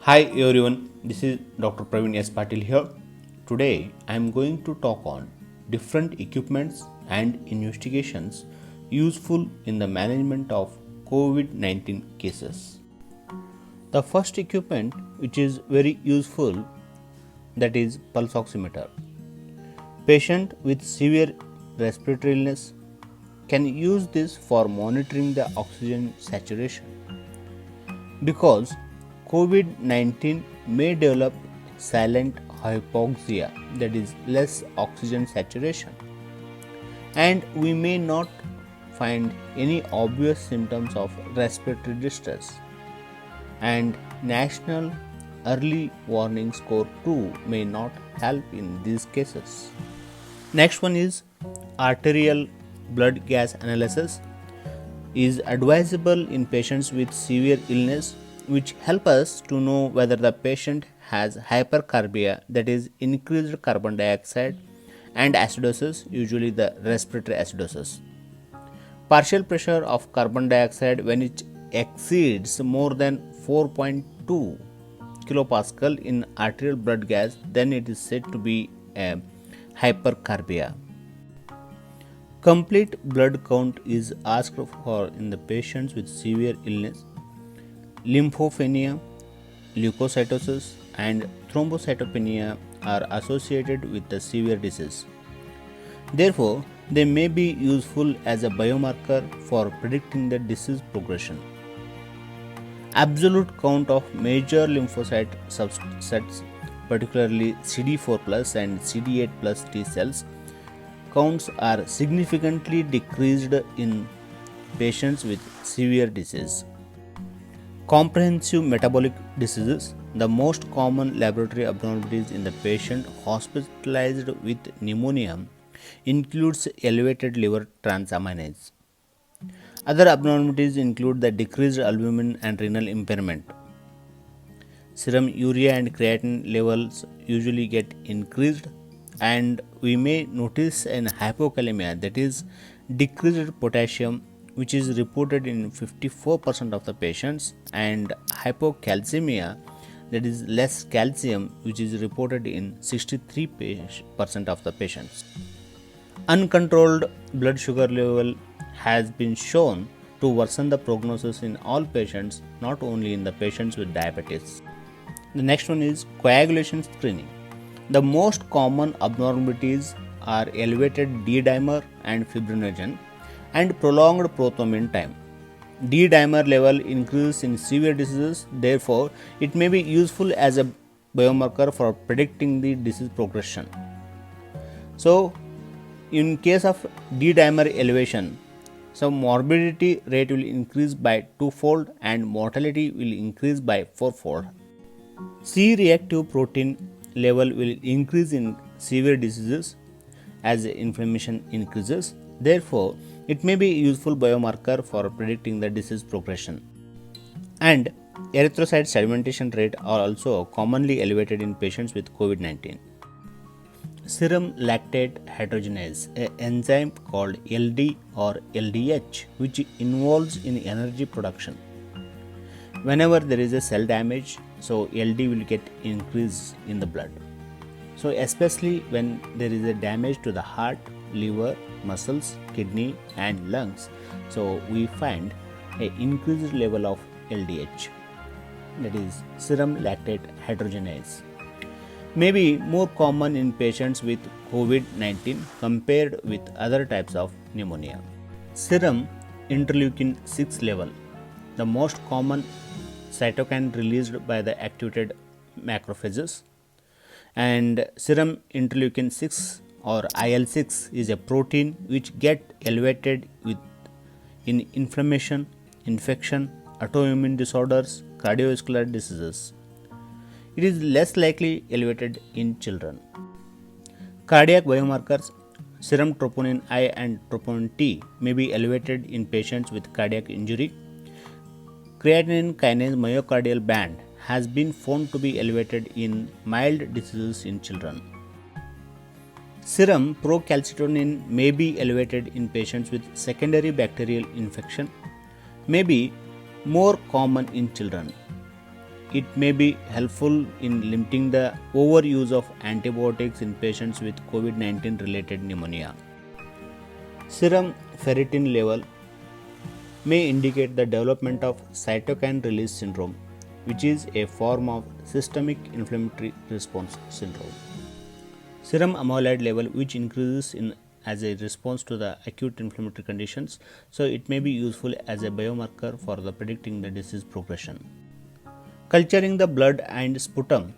Hi everyone, this is Dr. Praveen S. Patil here. Today I am going to talk on different equipments and investigations useful in the management of COVID 19 cases. The first equipment which is very useful, that is pulse oximeter. Patient with severe respiratory illness can use this for monitoring the oxygen saturation because COVID 19 may develop silent hypoxia, that is, less oxygen saturation, and we may not find any obvious symptoms of respiratory distress. And National Early Warning Score 2 may not help in these cases. Next one is arterial blood gas analysis is advisable in patients with severe illness, which help us to know whether the patient has hypercarbia, that is increased carbon dioxide, and acidosis, usually the respiratory acidosis. Partial pressure of carbon dioxide when it exceeds more than 4.2 kilopascal in arterial blood gas, then it is said to be a hypercarbia. Complete blood count is asked for in the patients with severe illness. Lymphopenia, leukocytosis, and thrombocytopenia are associated with the severe disease. Therefore, they may be useful as a biomarker for predicting the disease progression. Absolute count of major lymphocyte subsets, particularly CD4 plus and CD8 plus T cells, counts are significantly decreased in patients with severe disease. Comprehensive metabolic diseases. The most common laboratory abnormalities in the patient hospitalized with pneumonia includes elevated liver transaminase. Other abnormalities include the decreased albumin and renal impairment. Serum urea and creatinine levels usually get increased, and we may notice an hypokalemia, that is decreased potassium, which is reported in 54% of the patients, and hypocalcemia, that is less calcium, which is reported in 63% of the patients. Uncontrolled blood sugar level has been shown to worsen the prognosis in all patients, not only in the patients with diabetes. The next one is coagulation screening. The most common abnormalities are elevated D-dimer and fibrinogen and prolonged prothrombin time. D-dimer level increases in severe diseases, therefore it may be useful as a biomarker for predicting the disease progression. So, in case of D-dimer elevation, so morbidity rate will increase by twofold and mortality will increase by fourfold. C-reactive protein level will increase in severe diseases as inflammation increases. Therefore, it may be a useful biomarker for predicting the disease progression. And erythrocyte sedimentation rate are also commonly elevated in patients with COVID-19. Serum lactate hydrogenase, an enzyme called LD or LDH, which involves in energy production. Whenever there is a cell damage, so LD will get increase in the blood. So especially when there is a damage to the heart, liver, muscles, kidney and lungs, so we find a increased level of LDH, that is serum lactate hydrogenase. May be more common in patients with COVID-19 compared with other types of pneumonia. Serum interleukin 6 level, the most common cytokine released by the activated macrophages, and serum interleukin 6 or IL-6 is a protein which get elevated in inflammation, infection, autoimmune disorders, cardiovascular diseases. It is less likely elevated in children. Cardiac biomarkers, serum troponin I and troponin T may be elevated in patients with cardiac injury. Creatinine kinase myocardial band has been found to be elevated in mild diseases in children. Serum procalcitonin may be elevated in patients with secondary bacterial infection, may be more common in children. it may be helpful in limiting the overuse of antibiotics in patients with COVID-19 related pneumonia. Serum ferritin level may indicate the development of cytokine release syndrome, which is a form of systemic inflammatory response syndrome. Serum amyloid level, which increases as a response to the acute inflammatory conditions, so it may be useful as a biomarker for the predicting the disease progression. Culturing the blood and sputum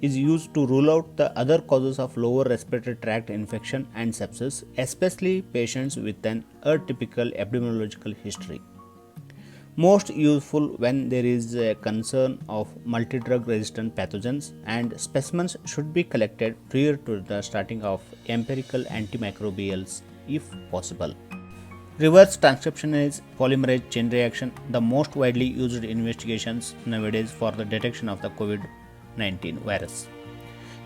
is used to rule out the other causes of lower respiratory tract infection and sepsis, especially patients with an atypical epidemiological history. Most useful when there is a concern of multi-drug resistant pathogens, and specimens should be collected prior to the starting of empirical antimicrobials if possible. Reverse transcriptionase polymerase chain reaction, the most widely used investigations nowadays for the detection of the COVID-19 virus.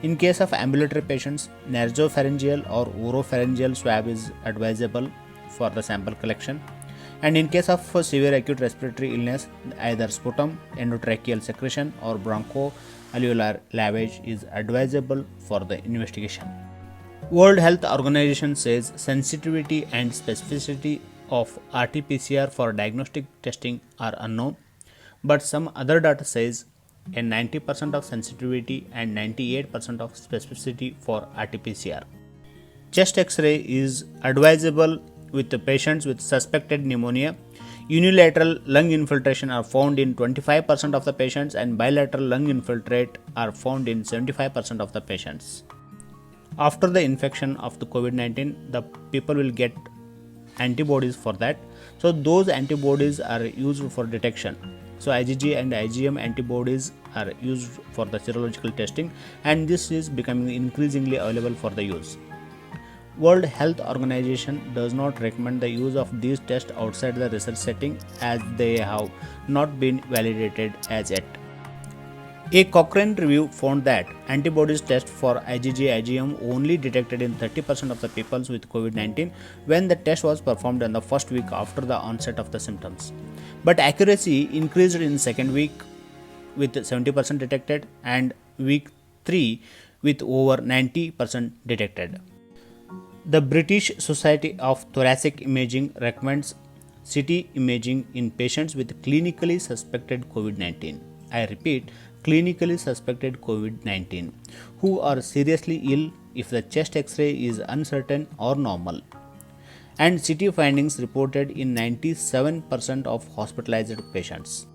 In case of ambulatory patients, nasopharyngeal or oropharyngeal swab is advisable for the sample collection. And in case of severe acute respiratory illness, either sputum, endotracheal secretion, or bronchoalveolar lavage is advisable for the investigation. World Health Organization says sensitivity and specificity of RT-PCR for diagnostic testing are unknown, but some other data says a 90% of sensitivity and 98% of specificity for RT-PCR. Chest X-ray is advisable with the patients with suspected pneumonia. Unilateral lung infiltration are found in 25% of the patients, and bilateral lung infiltrate are found in 75% of the patients. After the infection of the COVID-19, the people will get antibodies for that. So those antibodies are used for detection. So IgG and IgM antibodies are used for the serological testing, and this is becoming increasingly available for the use. World Health Organization does not recommend the use of these tests outside the research setting, as they have not been validated as yet. A Cochrane review found that antibodies test for IgG-IgM only detected in 30% of the people with COVID-19 when the test was performed in the first week after the onset of the symptoms. But accuracy increased in second week with 70% detected, and week 3 with over 90% detected. The British Society of Thoracic Imaging recommends CT imaging in patients with clinically suspected COVID-19. I repeat, clinically suspected COVID-19 who are seriously ill if the chest X-ray is uncertain or normal. And CT findings reported in 97% of hospitalized patients.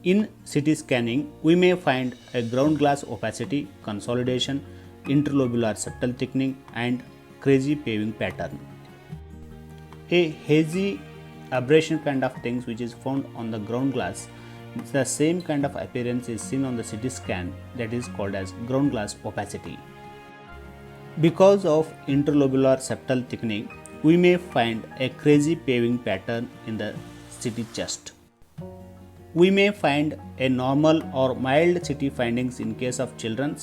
In CT scanning, we may find a ground glass opacity, consolidation, interlobular septal thickening, and crazy paving pattern. A hazy abrasion kind of things which is found on the ground glass, the same kind of appearance is seen on the CT scan, that is called as ground glass opacity. Because of interlobular septal thickening, we may find a crazy paving pattern in the CT chest. We may find a normal or mild CT findings in case of children,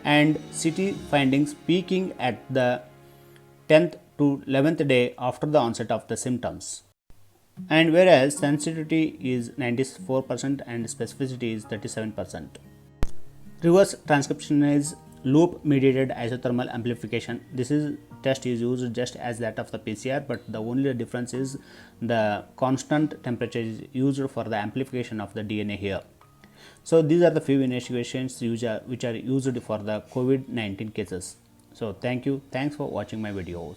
and CT findings peaking at the 10th to 11th day after the onset of the symptoms. And whereas sensitivity is 94% and specificity is 37%. Reverse transcriptionase loop mediated isothermal amplification. This test is used just as that of the PCR, but the only difference is the constant temperature is used for the amplification of the DNA here. So these are the few investigations which are used for the COVID-19 cases. So thanks for watching my videos.